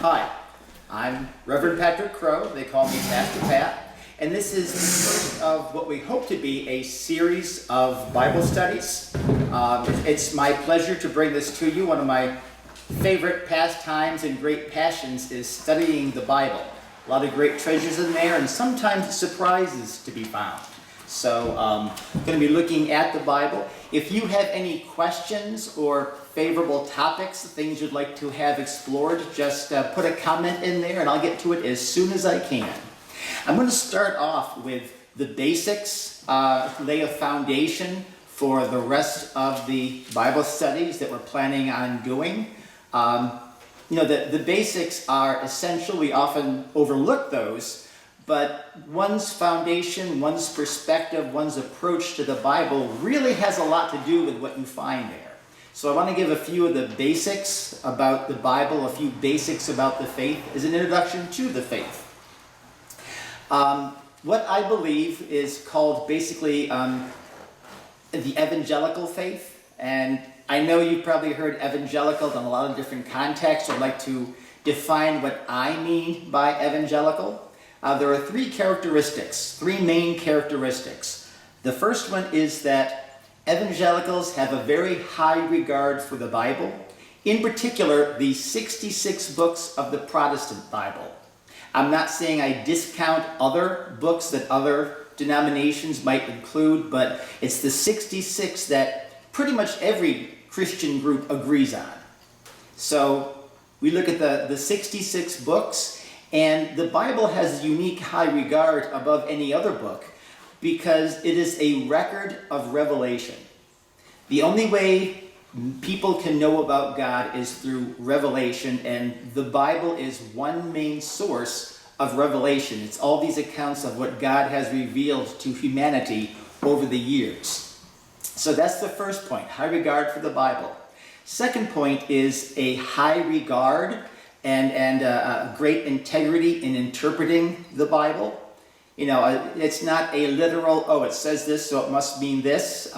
Hi, I'm Reverend Patrick Crow. They call me Pastor Pat. And this is the first of what we hope to be a series of Bible studies. It's my pleasure to bring this to you. One of my favorite pastimes and great passions is studying the Bible. A lot of great treasures in there and sometimes surprises to be found. So I'm going to be looking at the Bible. If you have any questions or favorable topics, things you'd like to have explored, just put a comment in there and I'll get to it as soon as I can. I'm going to start off with the basics, lay a foundation for the rest of the Bible studies that we're planning on doing. The basics are essential. We often overlook those, but one's foundation, one's perspective, one's approach to the Bible really has a lot to do with what you find there. So I want to give a few of the basics about the Bible, a few basics about the faith as an introduction to the faith. What I believe is called basically the evangelical faith. And I know you've probably heard evangelical in a lot of different contexts. I'd like to define what I mean by evangelical. There are three main characteristics. The first one is that evangelicals have a very high regard for the Bible, in particular the 66 books of the Protestant Bible. I'm not saying I discount other books that other denominations might include, but it's the 66 that pretty much every Christian group agrees on. So we look at the 66 books, and the Bible has a unique high regard above any other book because it is a record of revelation. The only way people can know about God is through revelation, and the Bible is one main source of revelation. It's all these accounts of what God has revealed to humanity over the years. So that's the first point, high regard for the Bible. Second point is a high regard and a great integrity in interpreting the Bible. It's not a literal, it says this, so it must mean this.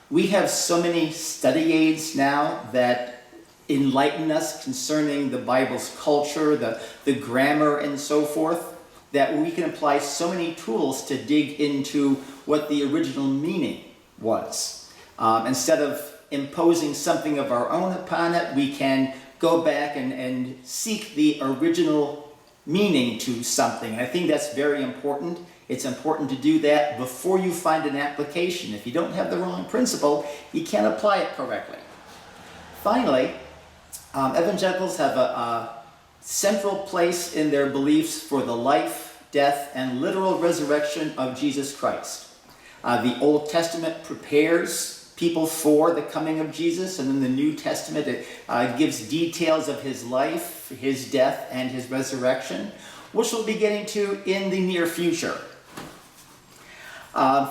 We have so many study aids now that enlighten us concerning the Bible's culture, the grammar, and so forth, that we can apply so many tools to dig into what the original meaning was. Instead of imposing something of our own upon it, we can go back and seek the original meaning to something. I think that's very important. It's important to do that before you find an application. If you don't have the wrong principle, you can't apply it correctly. Finally, evangelicals have a central place in their beliefs for the life, death, and literal resurrection of Jesus Christ. The Old Testament prepares people for the coming of Jesus, and in the New Testament it gives details of his life, his death, and his resurrection, which we'll be getting to in the near future.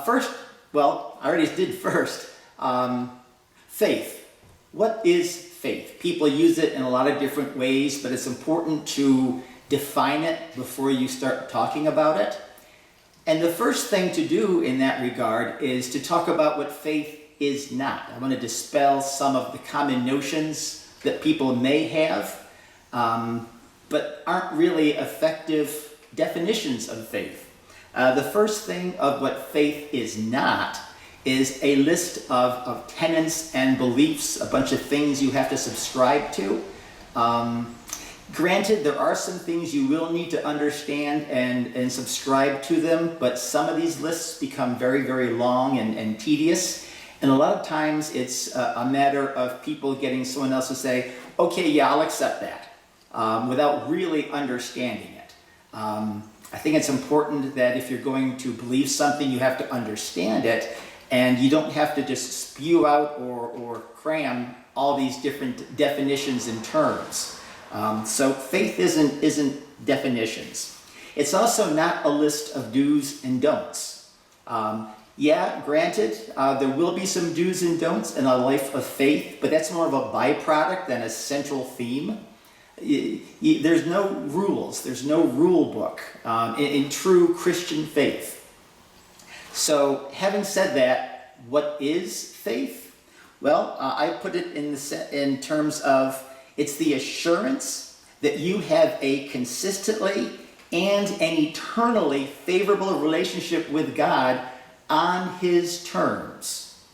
First, faith. What is faith? People use it in a lot of different ways, but it's important to define it before you start talking about it. And the first thing to do in that regard is to talk about what faith is not. I want to dispel some of the common notions that people may have, but aren't really effective definitions of faith. The first thing of what faith is not is a list of tenets and beliefs, a bunch of things you have to subscribe to. Granted, there are some things you will need to understand and subscribe to them, but some of these lists become very, very long and tedious. And a lot of times it's a matter of people getting someone else to say, okay, yeah, I'll accept that, without really understanding it. I think it's important that if you're going to believe something, you have to understand it, and you don't have to just spew out or cram all these different definitions and terms. So faith isn't definitions. It's also not a list of do's and don'ts. Granted, there will be some do's and don'ts in a life of faith, but that's more of a byproduct than a central theme. There's no rules, there's no rule book in true Christian faith. So, having said that, what is faith? Well, I put it in terms of it's the assurance that you have a consistently and an eternally favorable relationship with God on His terms.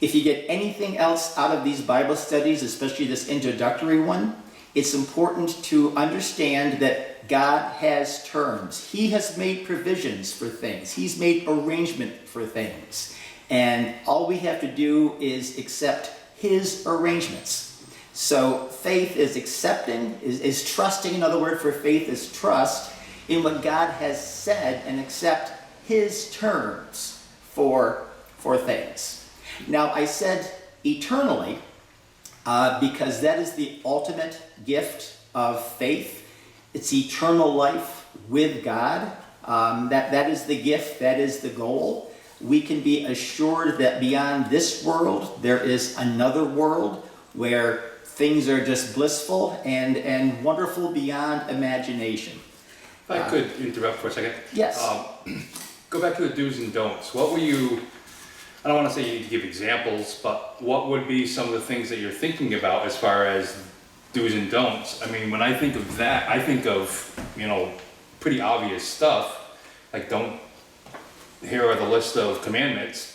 If you get anything else out of these Bible studies, especially this introductory one, it's important to understand that God has terms. He has made provisions for things. He's made arrangement for things. And all we have to do is accept His arrangements. So faith is accepting, is trusting. Another word for faith is trust in what God has said and accept His terms for things. Now, I said eternally because that is the ultimate gift of faith. It's eternal life with God. That is the gift, that is the goal. We can be assured that beyond this world, there is another world where things are just blissful and wonderful beyond imagination. If I could interrupt for a second. Yes. Go back to the do's and don'ts. What were you, I don't want to say you need to give examples, but what would be some of the things that you're thinking about as far as do's and don'ts? I mean, when I think of that, I think of, pretty obvious stuff, like here are the list of commandments,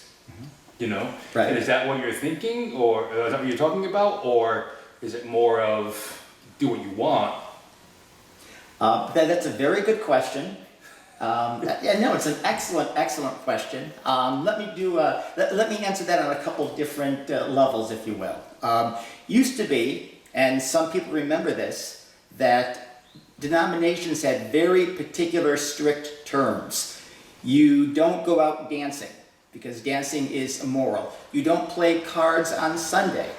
Right. And is that what you're thinking, or is that what you're talking about, or is it more of do what you want? That's a very good question. No, it's an excellent question. Let me answer that on a couple different levels, if you will. Used to be, and some people remember this, that denominations had very particular strict terms. You don't go out dancing because dancing is immoral. You don't play cards on Sunday.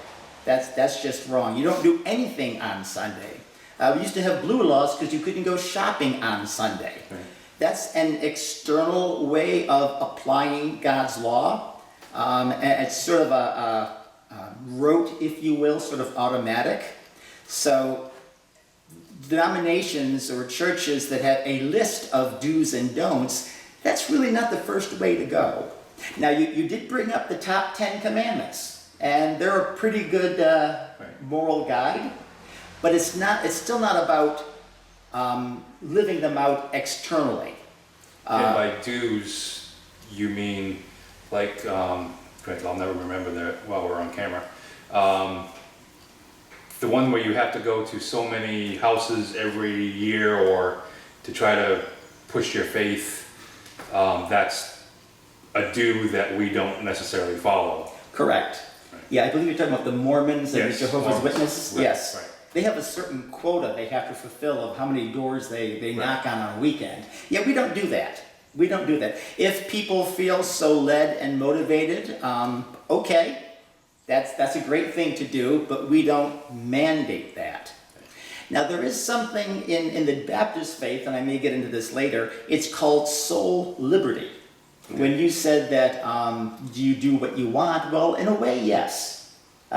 That's just wrong. You don't do anything on Sunday. We used to have blue laws because you couldn't go shopping on Sunday. Right. That's an external way of applying God's law. And it's sort of a rote, if you will, sort of automatic. So denominations or churches that have a list of do's and don'ts, that's really not the first way to go. Now, you did bring up the top 10 commandments, and they're a pretty good moral guide. But it's still not about living them out externally. And by dues, you mean like, great, I'll never remember that while we're on camera. The one where you have to go to so many houses every year or to try to push your faith, that's a due that we don't necessarily follow. Correct. Right. Yeah, I believe you're talking about the Mormons and the Jehovah's Mormons. Witnesses. Right, Yes. right. They have a certain quota they have to fulfill of how many doors they knock on a weekend. Yeah, we don't do that. We don't do that. If people feel so led and motivated, okay, that's a great thing to do, but we don't mandate that. Now, there is something in the Baptist faith, and I may get into this later, it's called soul liberty. When you said that, do you do what you want? Well, in a way, yes.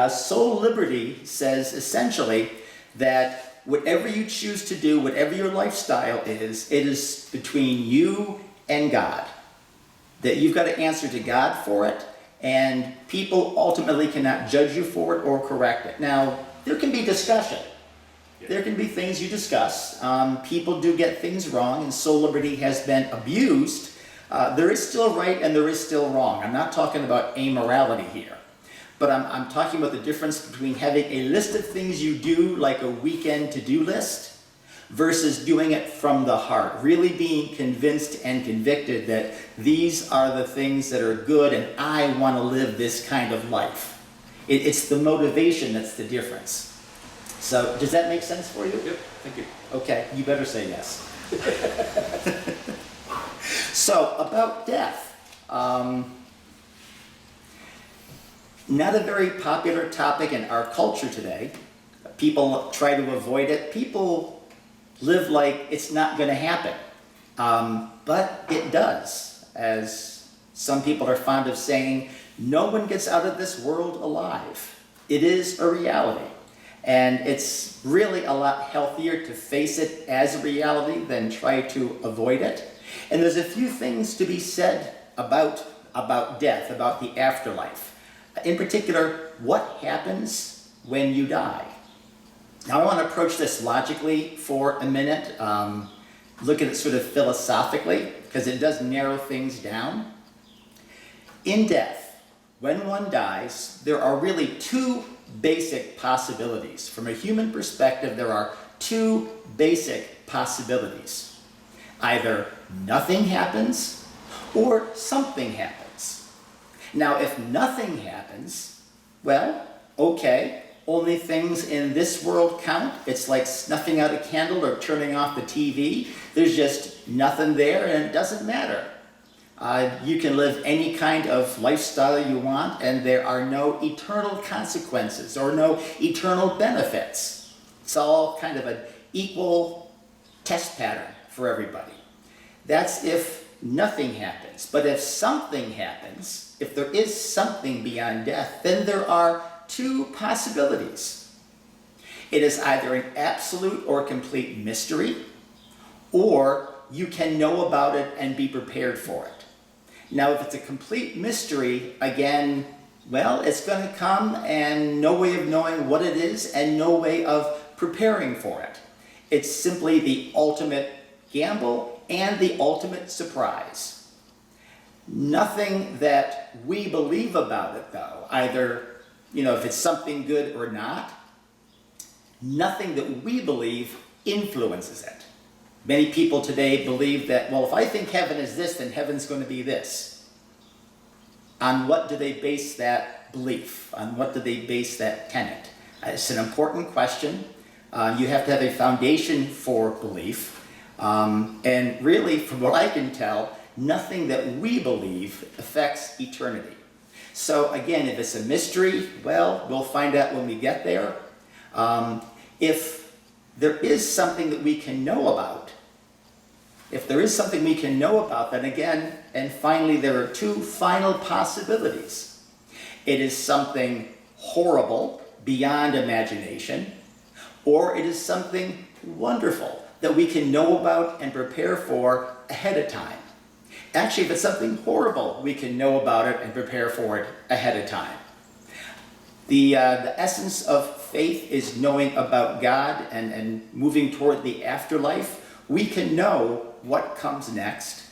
Soul liberty says essentially that whatever you choose to do, whatever your lifestyle is, it is between you and God. That you've got to answer to God for it, and people ultimately cannot judge you for it or correct it. Now, there can be discussion. There can be things you discuss. People do get things wrong, and soul liberty has been abused. There is still right and there is still wrong. I'm not talking about amorality here. But I'm talking about the difference between having a list of things you do, like a weekend to-do list, versus doing it from the heart. Really being convinced and convicted that these are the things that are good and I want to live this kind of life. It's the motivation that's the difference. So, does that make sense for you? Yep, thank you. Okay, you better say yes. So, about death. Not a very popular topic in our culture today. People try to avoid it. People live like it's not going to happen. But it does. As some people are fond of saying, no one gets out of this world alive. It is a reality. And it's really a lot healthier to face it as a reality than try to avoid it. And there's a few things to be said about death, about the afterlife. In particular, what happens when you die? Now I want to approach this logically for a minute, look at it sort of philosophically, because it does narrow things down. In death, when one dies, there are really two basic possibilities. From a human perspective, there are two basic possibilities. Either nothing happens or something happens. Now, if nothing happens, well, okay, only things in this world count. It's like snuffing out a candle or turning off the TV. There's just nothing there and it doesn't matter. You can live any kind of lifestyle you want and there are no eternal consequences or no eternal benefits. It's all kind of an equal test pattern for everybody. That's if nothing happens. But if something happens, if there is something beyond death, then there are two possibilities. It is either an absolute or complete mystery, or you can know about it and be prepared for it. Now, if it's a complete mystery, again, well, it's going to come and no way of knowing what it is and no way of preparing for it. It's simply the ultimate gamble and the ultimate surprise. Nothing that we believe about it, though, either, if it's something good or not, nothing that we believe influences it. Many people today believe that, well, if I think heaven is this, then heaven's going to be this. On what do they base that belief? On what do they base that tenet? It's an important question. You have to have a foundation for belief. And really, from what I can tell, nothing that we believe affects eternity. So again, if it's a mystery, well, we'll find out when we get there. If there is something that we can know about, then again, and finally, there are two final possibilities. It is something horrible, beyond imagination, or it is something wonderful that we can know about and prepare for ahead of time. Actually, if it's something horrible, we can know about it and prepare for it ahead of time. The essence of faith is knowing about God and moving toward the afterlife. We can know what comes next.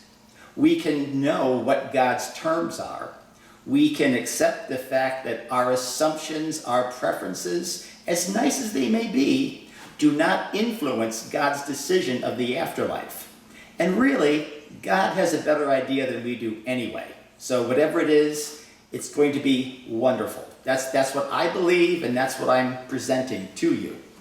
We can know what God's terms are. We can accept the fact that our assumptions, our preferences, as nice as they may be, do not influence God's decision of the afterlife. And really, God has a better idea than we do anyway. So whatever it is, it's going to be wonderful. That's what I believe, and that's what I'm presenting to you.